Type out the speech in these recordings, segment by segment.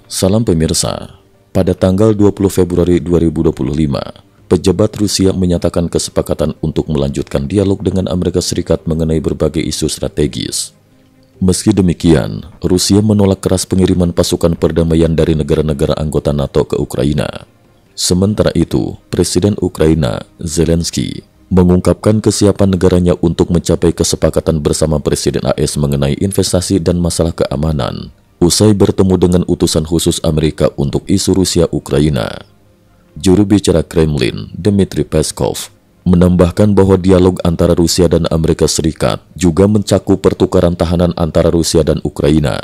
Salam pemirsa, pada tanggal 20 Februari 2025, pejabat Rusia menyatakan kesepakatan untuk melanjutkan dialog dengan Amerika Serikat mengenai berbagai isu strategis. Meski demikian, Rusia menolak keras pengiriman pasukan perdamaian dari negara-negara anggota NATO ke Ukraina. Sementara itu, Presiden Ukraina, Zelensky, mengungkapkan kesiapan negaranya untuk mencapai kesepakatan bersama Presiden AS mengenai investasi dan masalah keamanan, usai bertemu dengan utusan khusus Amerika untuk isu Rusia-Ukraina. Juru bicara Kremlin, Dmitry Peskov, menambahkan bahwa dialog antara Rusia dan Amerika Serikat juga mencakup pertukaran tahanan antara Rusia dan Ukraina.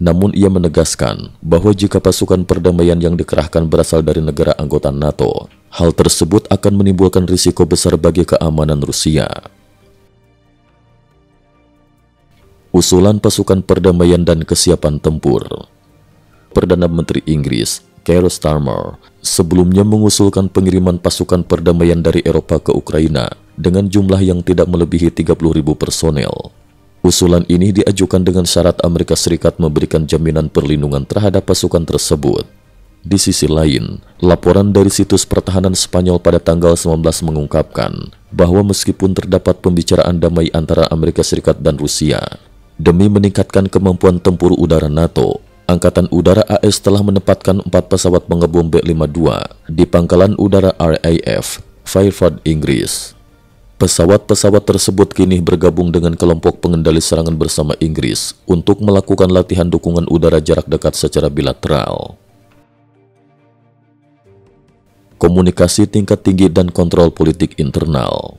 Namun ia menegaskan bahwa jika pasukan perdamaian yang dikerahkan berasal dari negara anggota NATO, hal tersebut akan menimbulkan risiko besar bagi keamanan Rusia. Usulan pasukan perdamaian dan kesiapan tempur. Perdana Menteri Inggris, Keir Starmer, sebelumnya mengusulkan pengiriman pasukan perdamaian dari Eropa ke Ukraina dengan jumlah yang tidak melebihi 30.000 personel. Usulan ini diajukan dengan syarat Amerika Serikat memberikan jaminan perlindungan terhadap pasukan tersebut. Di sisi lain, laporan dari situs pertahanan Spanyol pada tanggal 19 mengungkapkan bahwa meskipun terdapat pembicaraan damai antara Amerika Serikat dan Rusia, demi meningkatkan kemampuan tempur udara NATO, Angkatan Udara AS telah menempatkan 4 pesawat pengebom B-52 di Pangkalan Udara RAF, Fairford, Inggris. Pesawat-pesawat tersebut kini bergabung dengan kelompok pengendali serangan bersama Inggris untuk melakukan latihan dukungan udara jarak dekat secara bilateral. Komunikasi tingkat tinggi dan kontrol politik internal.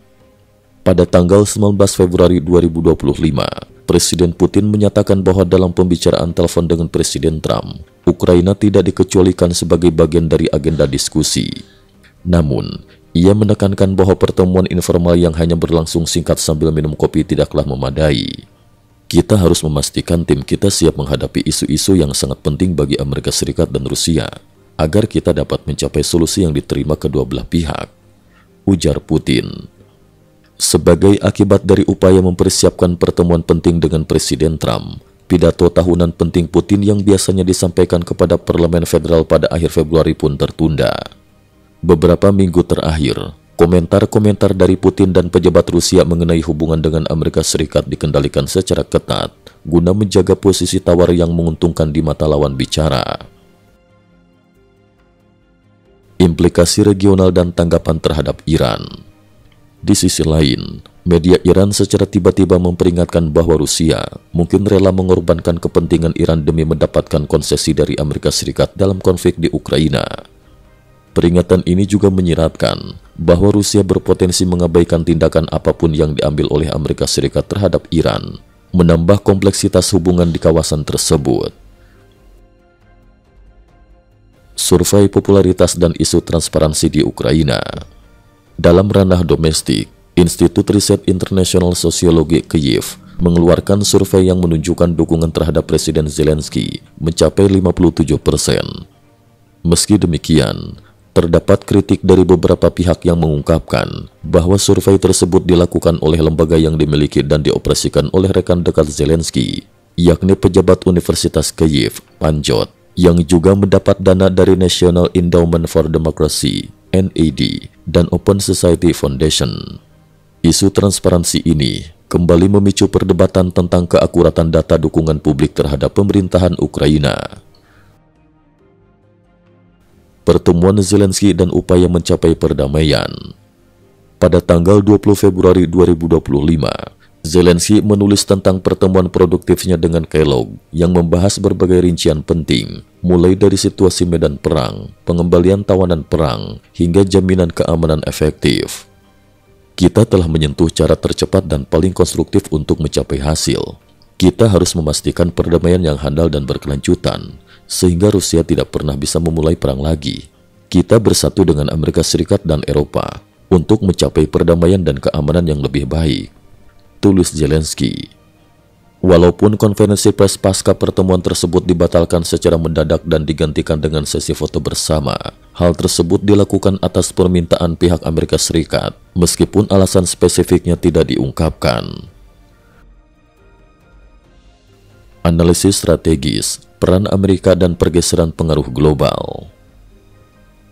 Pada tanggal 19 Februari 2025, Presiden Putin menyatakan bahwa dalam pembicaraan telepon dengan Presiden Trump, Ukraina tidak dikecualikan sebagai bagian dari agenda diskusi. Namun, ia menekankan bahwa pertemuan informal yang hanya berlangsung singkat sambil minum kopi tidaklah memadai. Kita harus memastikan tim kita siap menghadapi isu-isu yang sangat penting bagi Amerika Serikat dan Rusia, agar kita dapat mencapai solusi yang diterima kedua belah pihak, ujar Putin. Sebagai akibat dari upaya mempersiapkan pertemuan penting dengan Presiden Trump, pidato tahunan penting Putin yang biasanya disampaikan kepada Parlemen Federal pada akhir Februari pun tertunda. Beberapa minggu terakhir, komentar-komentar dari Putin dan pejabat Rusia mengenai hubungan dengan Amerika Serikat dikendalikan secara ketat guna menjaga posisi tawar yang menguntungkan di mata lawan bicara. Implikasi regional dan tanggapan terhadap Iran. Di sisi lain, media Iran secara tiba-tiba memperingatkan bahwa Rusia mungkin rela mengorbankan kepentingan Iran demi mendapatkan konsesi dari Amerika Serikat dalam konflik di Ukraina. Peringatan ini juga menyiratkan bahwa Rusia berpotensi mengabaikan tindakan apapun yang diambil oleh Amerika Serikat terhadap Iran, menambah kompleksitas hubungan di kawasan tersebut. Survei popularitas dan isu transparansi di Ukraina. Dalam ranah domestik, Institut Riset Internasional Sosiologi Kyiv mengeluarkan survei yang menunjukkan dukungan terhadap Presiden Zelensky mencapai 57%. Meski demikian, terdapat kritik dari beberapa pihak yang mengungkapkan bahwa survei tersebut dilakukan oleh lembaga yang dimiliki dan dioperasikan oleh rekan dekat Zelensky, yakni pejabat Universitas Kyiv, Panjot, yang juga mendapat dana dari National Endowment for Democracy, NED, dan Open Society Foundation. Isu transparansi ini kembali memicu perdebatan tentang keakuratan data dukungan publik terhadap pemerintahan Ukraina. Pertemuan Zelensky dan upaya mencapai perdamaian. Pada tanggal 20 Februari 2025, Zelensky menulis tentang pertemuan produktifnya dengan Kellogg yang membahas berbagai rincian penting, mulai dari situasi medan perang, pengembalian tawanan perang, hingga jaminan keamanan efektif. Kita telah menyentuh cara tercepat dan paling konstruktif untuk mencapai hasil. Kita harus memastikan perdamaian yang handal dan berkelanjutan, sehingga Rusia tidak pernah bisa memulai perang lagi. Kita bersatu dengan Amerika Serikat dan Eropa untuk mencapai perdamaian dan keamanan yang lebih baik, tulis Zelensky. Walaupun konferensi pers pasca pertemuan tersebut dibatalkan secara mendadak dan digantikan dengan sesi foto bersama, hal tersebut dilakukan atas permintaan pihak Amerika Serikat, meskipun alasan spesifiknya tidak diungkapkan. Analisis strategis. peran Amerika dan pergeseran pengaruh global.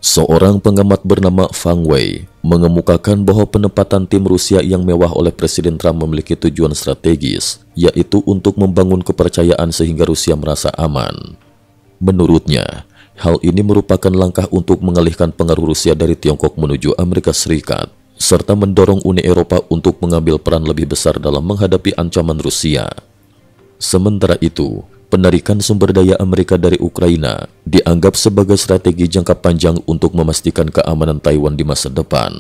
Seorang pengamat bernama Fang Wei mengemukakan bahwa penempatan tim Rusia yang mewah oleh Presiden Trump memiliki tujuan strategis, yaitu untuk membangun kepercayaan sehingga Rusia merasa aman. Menurutnya, hal ini merupakan langkah untuk mengalihkan pengaruh Rusia dari Tiongkok menuju Amerika Serikat, serta mendorong Uni Eropa untuk mengambil peran lebih besar dalam menghadapi ancaman Rusia. Sementara itu, penarikan sumber daya Amerika dari Ukraina dianggap sebagai strategi jangka panjang untuk memastikan keamanan Taiwan di masa depan.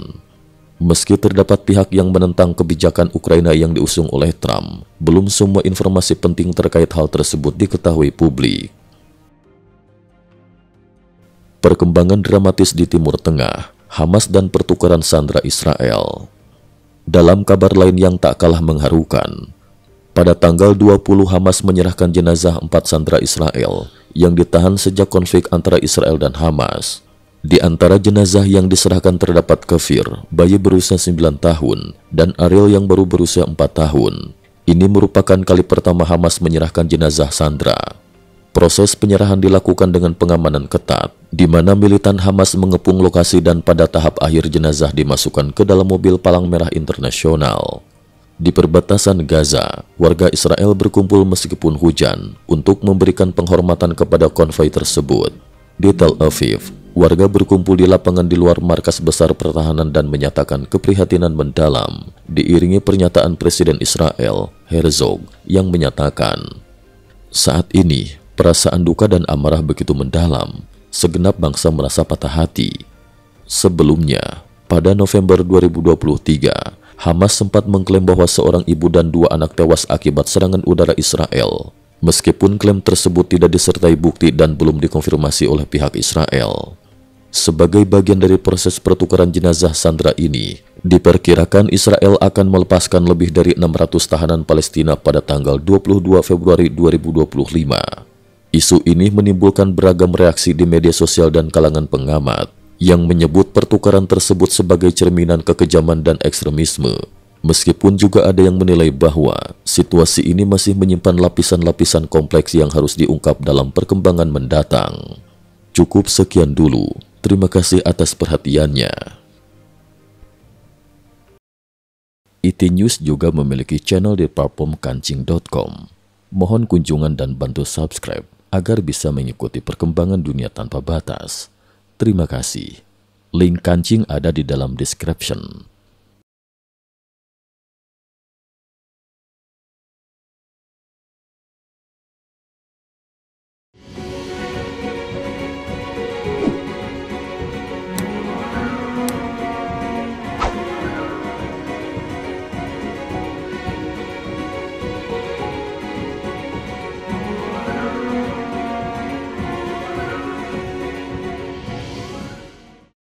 Meski terdapat pihak yang menentang kebijakan Ukraina yang diusung oleh Trump, belum semua informasi penting terkait hal tersebut diketahui publik. Perkembangan dramatis di Timur Tengah, Hamas dan pertukaran sandera Israel. Dalam kabar lain yang tak kalah mengharukan, pada tanggal 20 Hamas menyerahkan jenazah 4 sandera Israel yang ditahan sejak konflik antara Israel dan Hamas. Di antara jenazah yang diserahkan terdapat Kefir, bayi berusia 9 tahun, dan Ariel yang baru berusia 4 tahun. Ini merupakan kali pertama Hamas menyerahkan jenazah sandera. Proses penyerahan dilakukan dengan pengamanan ketat, di mana militan Hamas mengepung lokasi dan pada tahap akhir jenazah dimasukkan ke dalam mobil Palang Merah Internasional. Di perbatasan Gaza, warga Israel berkumpul meskipun hujan untuk memberikan penghormatan kepada konvoi tersebut. Di Tel Aviv, warga berkumpul di lapangan di luar markas besar pertahanan dan menyatakan keprihatinan mendalam, diiringi pernyataan Presiden Israel, Herzog, yang menyatakan, "Saat ini, perasaan duka dan amarah begitu mendalam, segenap bangsa merasa patah hati." Sebelumnya, pada November 2023, Hamas sempat mengklaim bahwa seorang ibu dan 2 anak tewas akibat serangan udara Israel. Meskipun klaim tersebut tidak disertai bukti dan belum dikonfirmasi oleh pihak Israel. Sebagai bagian dari proses pertukaran jenazah sandera ini, diperkirakan Israel akan melepaskan lebih dari 600 tahanan Palestina pada tanggal 22 Februari 2025. Isu ini menimbulkan beragam reaksi di media sosial dan kalangan pengamat, yang menyebut pertukaran tersebut sebagai cerminan kekejaman dan ekstremisme. Meskipun juga ada yang menilai bahwa situasi ini masih menyimpan lapisan-lapisan kompleks yang harus diungkap dalam perkembangan mendatang. Cukup sekian dulu. Terima kasih atas perhatiannya. IT News juga memiliki channel di platform kancing.com. Mohon kunjungan dan bantu subscribe agar bisa mengikuti perkembangan dunia tanpa batas. Terima kasih. Link kancing ada di dalam description.